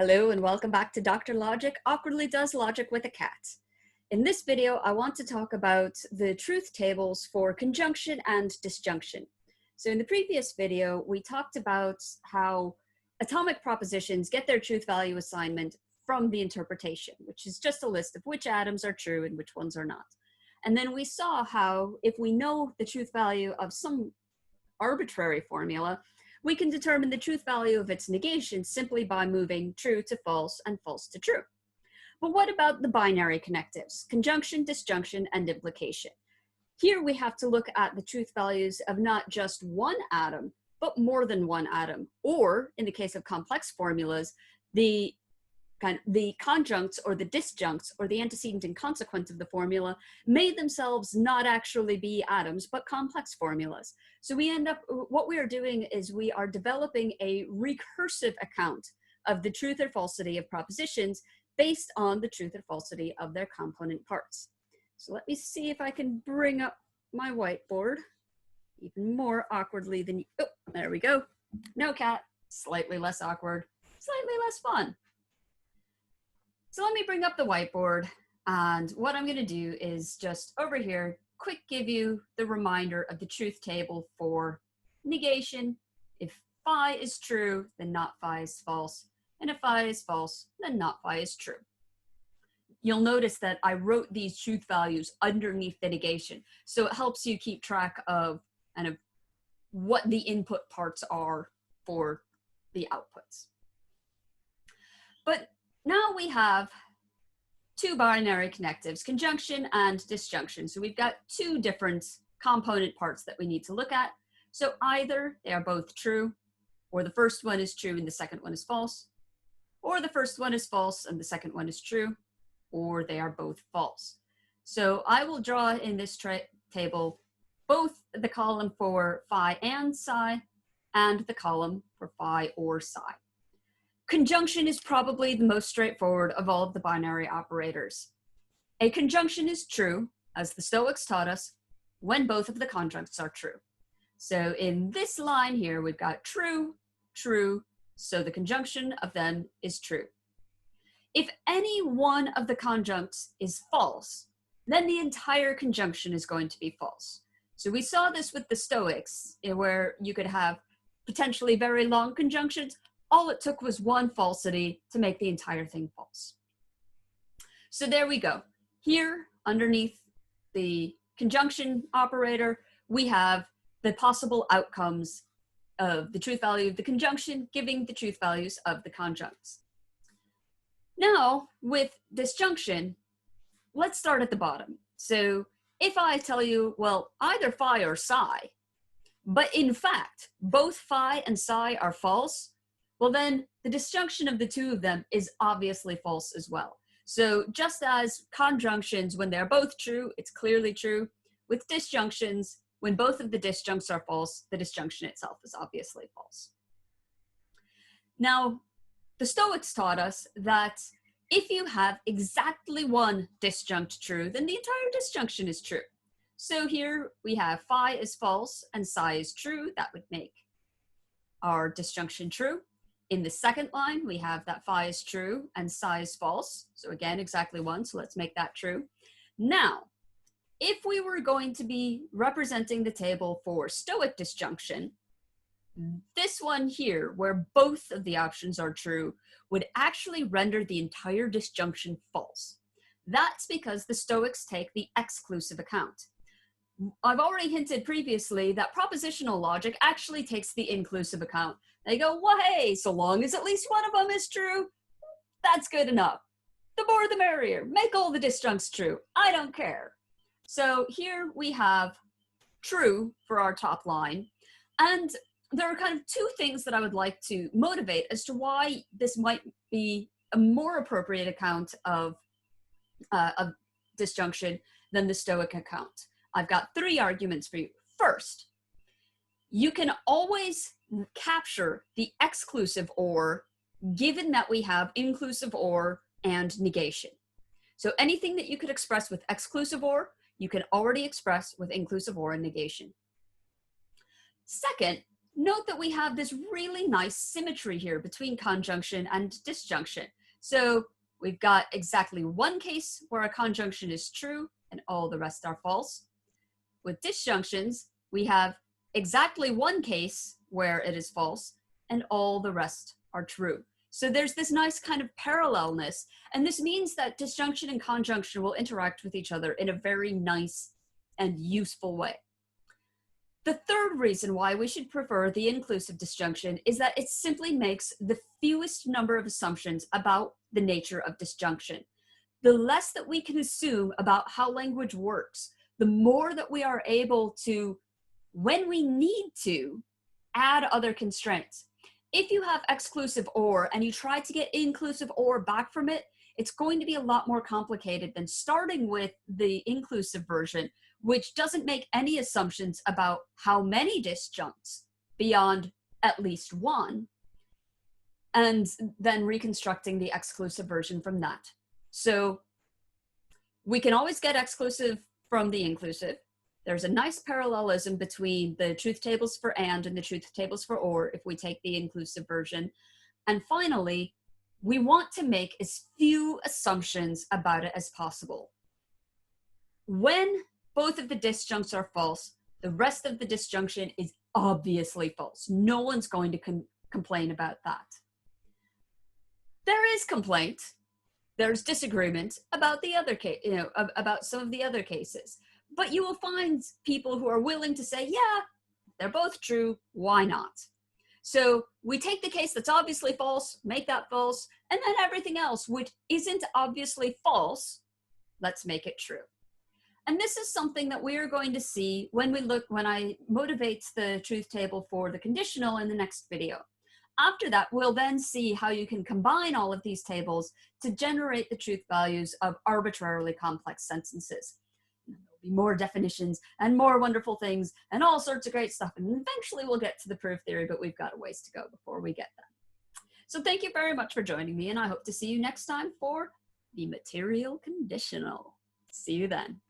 Hello and welcome back to Dr. Logic Awkwardly Does Logic with a Cat. In this video, I want to talk about the truth tables for conjunction and disjunction. So in the previous video, we talked about how atomic propositions get their truth value assignment from the interpretation, which is just a list of which atoms are true and which ones are not. And then we saw how if we know the truth value of some arbitrary formula, we can determine the truth value of its negation simply by moving true to false and false to true. But what about the binary connectives, conjunction, disjunction, and implication? Here we have to look at the truth values of not just one atom, but more than one atom, or in the case of complex formulas, the conjuncts or the disjuncts or the antecedent and consequent of the formula may themselves not actually be atoms, but complex formulas. So we end up, what we are doing is we are developing a recursive account of the truth or falsity of propositions based on the truth or falsity of their component parts. So let me see if I can bring up my whiteboard even more awkwardly than, oh, there we go. No cat, slightly less awkward, slightly less fun. So let me bring up the whiteboard, and what I'm going to do is just over here, quick give you the reminder of the truth table for negation. If phi is true, then not phi is false, and if phi is false, then not phi is true. You'll notice that I wrote these truth values underneath the negation, so it helps you keep track of kind of what the input parts are for the outputs. But now we have two binary connectives, conjunction and disjunction. So we've got two different component parts that we need to look at. So either they are both true, or the first one is true and the second one is false, or the first one is false and the second one is true, or they are both false. So I will draw in this table both the column for phi and psi and the column for phi or psi. Conjunction is probably the most straightforward of all of the binary operators. A conjunction is true, as the Stoics taught us, when both of the conjuncts are true. So in this line here, we've got true, true, so the conjunction of them is true. If any one of the conjuncts is false, then the entire conjunction is going to be false. So we saw this with the Stoics, where you could have potentially very long conjunctions. All it took was one falsity to make the entire thing false. So there we go. Here, underneath the conjunction operator, we have the possible outcomes of the truth value of the conjunction giving the truth values of the conjuncts. Now, with disjunction, let's start at the bottom. So if I tell you, well, either phi or psi, but in fact, both phi and psi are false, well then the disjunction of the two of them is obviously false as well. So just as conjunctions, when they're both true, it's clearly true. With disjunctions, when both of the disjuncts are false, the disjunction itself is obviously false. Now, the Stoics taught us that if you have exactly one disjunct true, then the entire disjunction is true. So here we have phi is false and psi is true. That would make our disjunction true. In the second line, we have that phi is true and psi is false. So again, exactly one, so let's make that true. Now, if we were going to be representing the table for Stoic disjunction, this one here, where both of the options are true, would actually render the entire disjunction false. That's because the Stoics take the exclusive account. I've already hinted previously that propositional logic actually takes the inclusive account. They go, well, hey, so long as at least one of them is true, that's good enough. The more the merrier. Make all the disjuncts true. I don't care. So here we have true for our top line. And there are kind of two things that I would like to motivate as to why this might be a more appropriate account of disjunction than the Stoic account. I've got three arguments for you. First, you can always capture the exclusive or given that we have inclusive or and negation. So anything that you could express with exclusive or, you can already express with inclusive or and negation. Second, note that we have this really nice symmetry here between conjunction and disjunction. So we've got exactly one case where a conjunction is true and all the rest are false. With disjunctions, we have exactly one case where it is false and all the rest are true. So there's this nice kind of parallelness, and this means that disjunction and conjunction will interact with each other in a very nice and useful way. The third reason why we should prefer the inclusive disjunction is that it simply makes the fewest number of assumptions about the nature of disjunction. The less that we can assume about how language works, the more that we are able to, when we need to, add other constraints. If you have exclusive or and you try to get inclusive or back from it, it's going to be a lot more complicated than starting with the inclusive version, which doesn't make any assumptions about how many disjuncts beyond at least one, and then reconstructing the exclusive version from that. So we can always get exclusive from the inclusive. There's a nice parallelism between the truth tables for and the truth tables for or if we take the inclusive version. And finally, we want to make as few assumptions about it as possible. When both of the disjuncts are false, the rest of the disjunction is obviously false. No one's going to complain about that. There is complaint. There's disagreement about the other case, about some of the other cases. But you will find people who are willing to say, yeah, they're both true, why not? So we take the case that's obviously false, make that false, and then everything else which isn't obviously false, let's make it true. And this is something that we are going to see when I motivate the truth table for the conditional in the next video. After that, we'll then see how you can combine all of these tables to generate the truth values of arbitrarily complex sentences. There'll be more definitions and more wonderful things and all sorts of great stuff. And eventually we'll get to the proof theory, but we've got a ways to go before we get there. So thank you very much for joining me, and I hope to see you next time for the material conditional. See you then.